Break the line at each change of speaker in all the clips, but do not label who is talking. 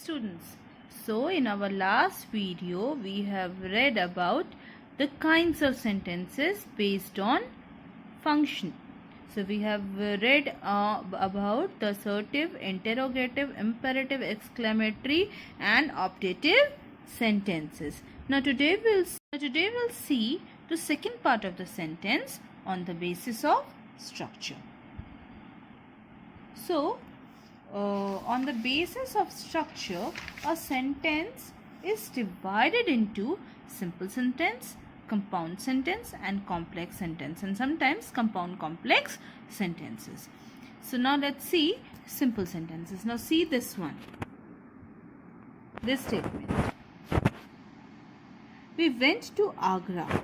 students. So in our last video we have read about the kinds of sentences based on function. So we have read about the assertive, interrogative, imperative, exclamatory and optative sentences. Now today we'll see the second part of the sentence on the basis of structure. So on the basis of structure, a sentence is divided into simple sentence, compound sentence and complex sentence, and sometimes compound complex sentences. So now let's see simple sentences. Now see this one, this statement. We went to Agra.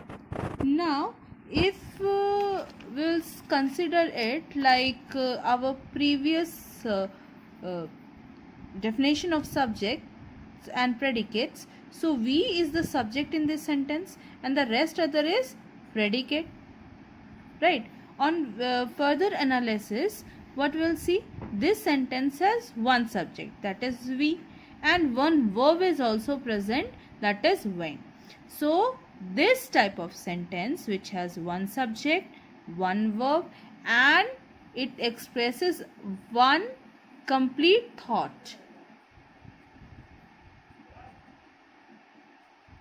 Now if we'll consider it like our previous definition of subjects and predicates, so we is the subject in this sentence and the rest other is predicate, right? On further analysis, what we'll see, this sentence has one subject, that is we, and one verb is also present, that is when. So this type of sentence which has one subject, one verb, and it expresses one complete thought,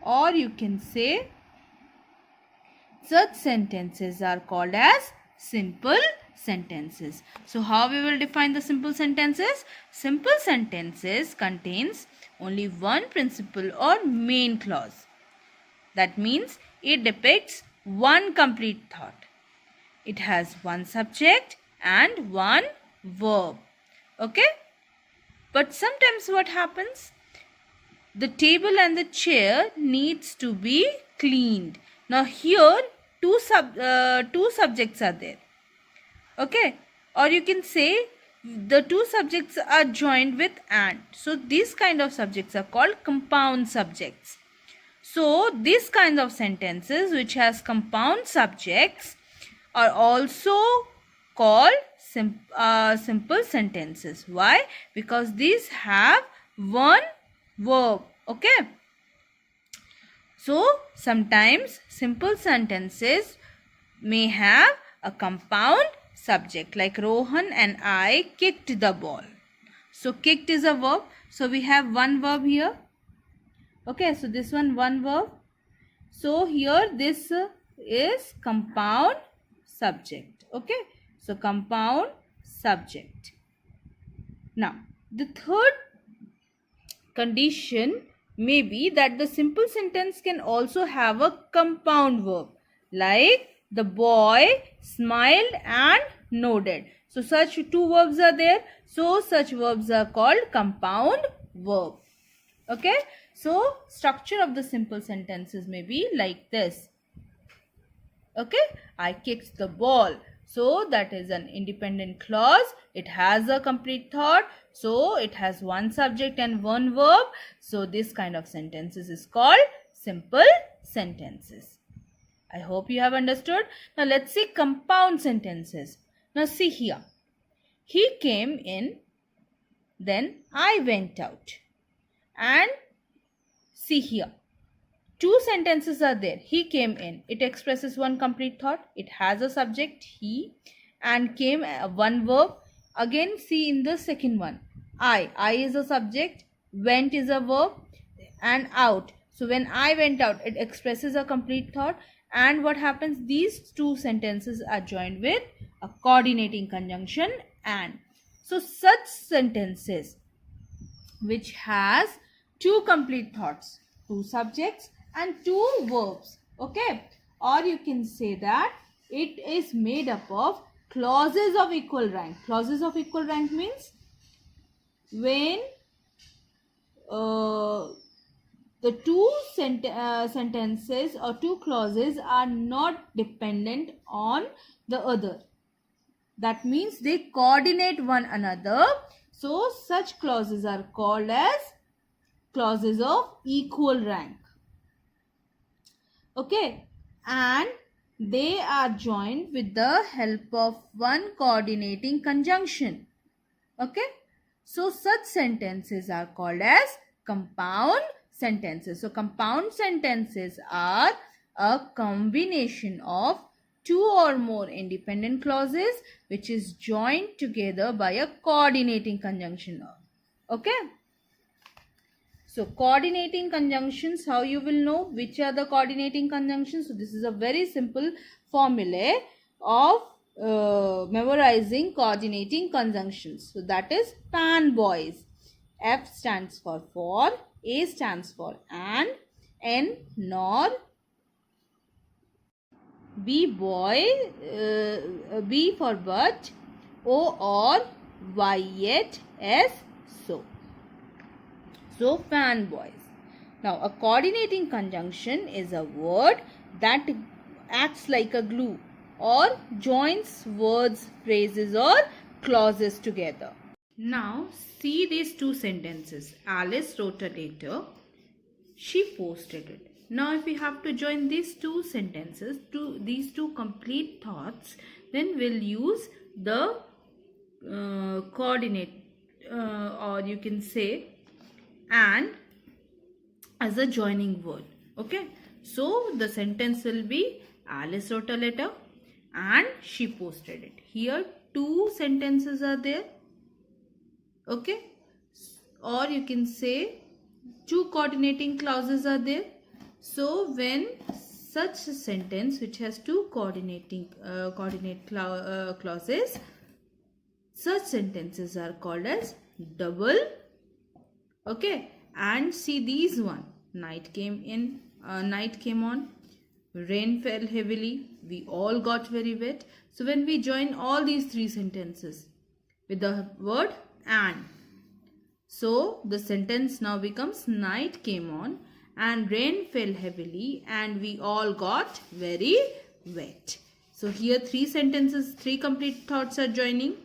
or you can say such sentences are called as simple sentences. So how we will define the simple sentences? Simple sentences contains only one principal or main clause. That means it depicts one complete thought. It has one subject and one verb. Okay? But sometimes what happens? The table and the chair needs to be cleaned. Now here two subjects are there. Okay? Or you can say the two subjects are joined with and. So these kind of subjects are called compound subjects. So these kinds of sentences which has compound subjects are also called simple sentences. Why? Because these have one verb. Okay. So sometimes simple sentences may have a compound subject, like Rohan and I kicked the ball. So kicked is a verb. So we have one verb here. Okay, so this one verb. So here this is compound subject. Okay, so compound subject. Now the third condition may be that the simple sentence can also have a compound verb, like the boy smiled and nodded. So such two verbs are there. So such verbs are called compound verb. Okay, so structure of the simple sentences may be like this. Okay, I kicked the ball. So that is an independent clause. It has a complete thought. So it has one subject and one verb. So this kind of sentences is called simple sentences. I hope you have understood. Now let's see compound sentences. Now see here. He came in, then I went out. And see here, two sentences are there. He came in. It expresses one complete thought. It has a subject, he, and came, one verb. Again, see in the second one, I is a subject, went is a verb, and out. So when I went out, it expresses a complete thought. And what happens? These two sentences are joined with a coordinating conjunction and. So such sentences which has two complete thoughts, two subjects and two verbs. Okay, or you can say that it is made up of clauses of equal rank. Clauses of equal rank means when the two sentences or two clauses are not dependent on the other. That means they coordinate one another. So such clauses are called as clauses of equal rank. Okay, and they are joined with the help of one coordinating conjunction. Okay, So such sentences are called as compound sentences. So compound sentences are a combination of two or more independent clauses which is joined together by a coordinating conjunction. Okay. So coordinating conjunctions, how you will know which are the coordinating conjunctions? So this is a very simple formula of memorizing coordinating conjunctions. So that is PAN boys. F stands for, A stands for and, N nor, B boy, B for but, O or, Y yet, S so. So fanboys. Now a coordinating conjunction is a word that acts like a glue or joins words, phrases or clauses together. Now see these two sentences. Alice wrote a letter. She posted it. Now if we have to join these two sentences to these two complete thoughts, then we'll use the coordinate or you can say and as a joining word. Okay, so the sentence will be Alice wrote a letter and she posted it. Here two sentences are there. Okay, or you can say two coordinating clauses are there. So when such a sentence which has two clauses, such sentences are called as double. Okay, and see these one. Night came on, rain fell heavily, we all got very wet. So when we join all these three sentences with the word and, so the sentence now becomes night came on and rain fell heavily and we all got very wet. So here three sentences, three complete thoughts are joining.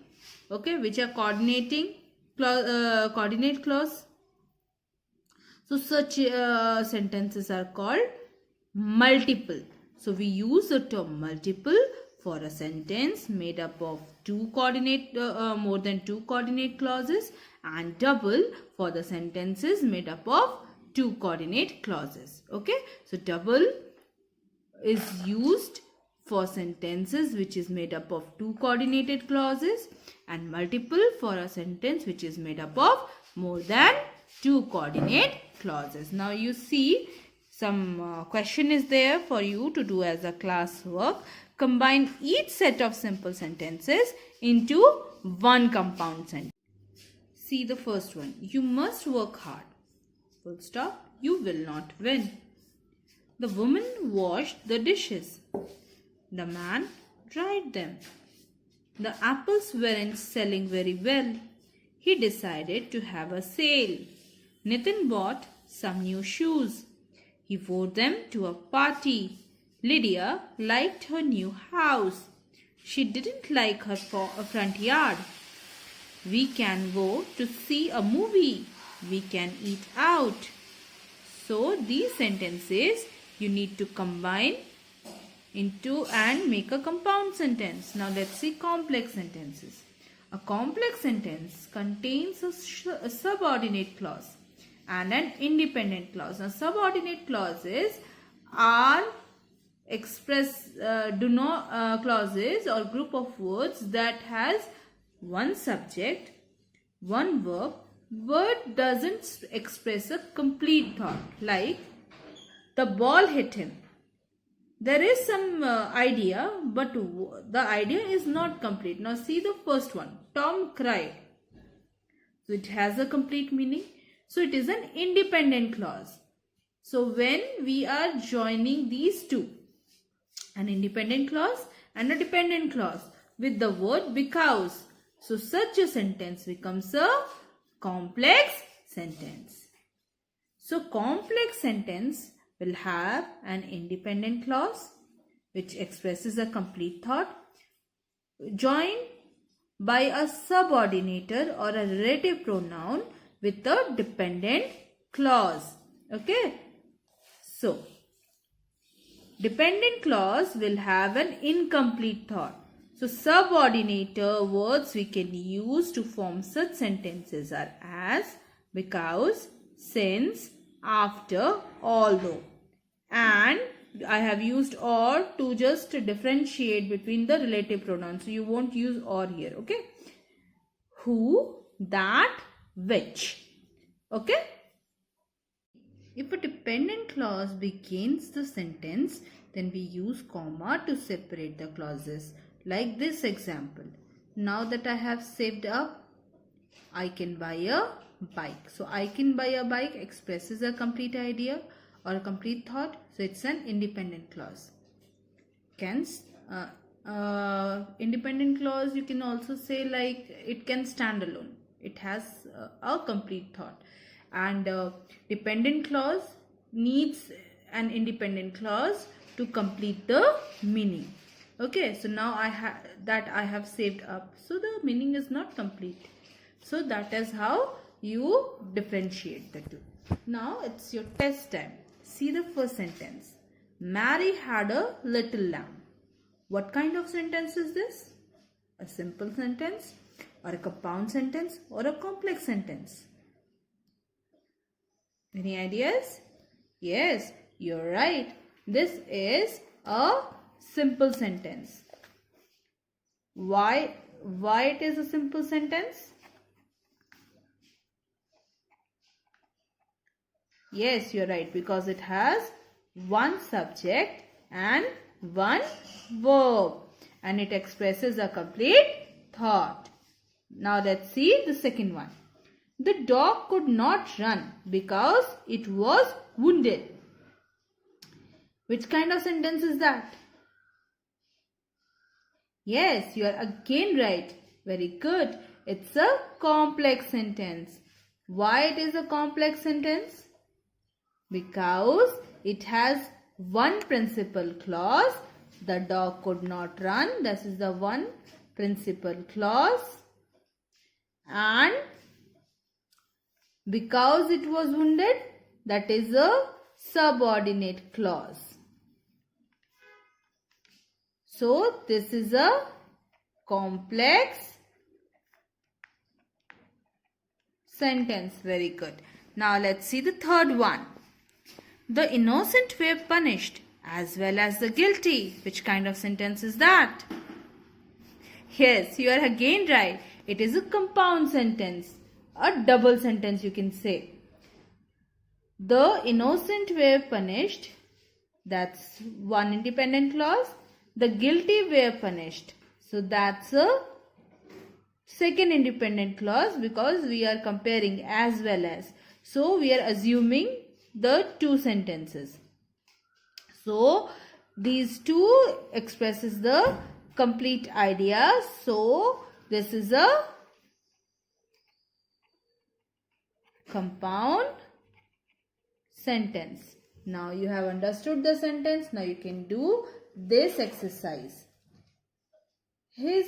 Okay, which are coordinate clause. So such sentences are called multiple. So we use the term multiple for a sentence made up of more than two coordinate clauses, and double for the sentences made up of two coordinate clauses. Okay, so double is used for sentences which is made up of two coordinated clauses, and multiple for a sentence which is made up of more than two coordinate clauses. Now you see some question is there for you to do as a class work. Combine each set of simple sentences into one compound sentence. See the first one. You must work hard. Full stop. You will not win. The woman washed the dishes. The man dried them. The apples weren't selling very well. He decided to have a sale. Nitin bought some new shoes. He wore them to a party. Lydia liked her new house. She didn't like her front yard. We can go to see a movie. We can eat out. So these sentences you need to combine into and make a compound sentence. Now let's see complex sentences. A complex sentence contains a subordinate clause and an independent clause. Now subordinate clauses are clauses or group of words that has one subject, one verb. Word doesn't express a complete thought, like the ball hit him. There is some idea, but the idea is not complete. Now see the first one. Tom cried. So it has a complete meaning. So it is an independent clause. So when we are joining these two, an independent clause and a dependent clause with the word because, so such a sentence becomes a complex sentence. So complex sentence will have an independent clause which expresses a complete thought joined by a subordinator or a relative pronoun with a dependent clause. Okay. So dependent clause will have an incomplete thought. So subordinator words we can use to form such sentences are as, because, since, after, although. And I have used or to just differentiate between the relative pronouns. So you won't use or here, okay? Who, that, which. Okay? If a dependent clause begins the sentence, then we use comma to separate the clauses. Like this example. Now that I have saved up, I can buy a bike. So I can buy a bike expresses a complete idea or a complete thought. So it's an independent clause. Independent clause you can also say like it can stand alone. It has a complete thought. And dependent clause needs an independent clause to complete the meaning. Okay, so now I have saved up. So the meaning is not complete. So that is how you differentiate the two. Now it's your test time. See the first sentence. Mary had a little lamb. What kind of sentence is this? A simple sentence, or a compound sentence, or a complex sentence? Any ideas? Yes, you're right. This is a simple sentence. Why it is a simple sentence? Yes, you're right, because it has one subject and one verb, and it expresses a complete thought. Now let's see the second one. The dog could not run because it was wounded. Which kind of sentence is that? Yes, you are again right. Very good. It's a complex sentence. Why it is a complex sentence? Because it has one principal clause. The dog could not run. This is the one principal clause. And because it was wounded, that is a subordinate clause. So this is a complex sentence. Very good. Now let's see the third one. The innocent were punished as well as the guilty. Which kind of sentence is that? Yes, you are again right. It is a compound sentence. A double sentence you can say. The innocent were punished. That's one independent clause. The guilty were punished. So that's a second independent clause because we are comparing as well as. So we are assuming the two sentences. So these two expresses the complete idea. So this is a compound sentence. Now you have understood the sentence. Now you can do this exercise. He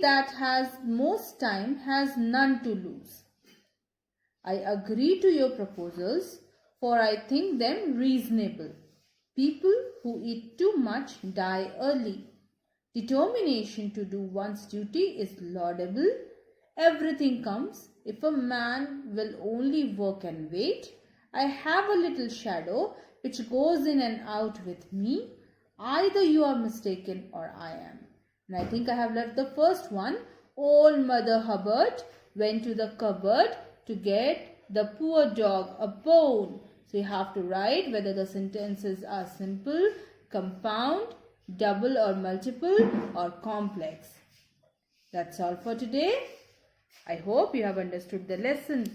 that has most time has none to lose. I agree to your proposals, for I think them reasonable. People who eat too much die early. Determination to do one's duty is laudable. Everything comes if a man will only work and wait. I have a little shadow which goes in and out with me. Either you are mistaken or I am. And I think I have left the first one. Old Mother Hubbard went to the cupboard to get the poor dog a bone. So you have to write whether the sentences are simple, compound, double or multiple, or complex. That's all for today. I hope you have understood the lesson.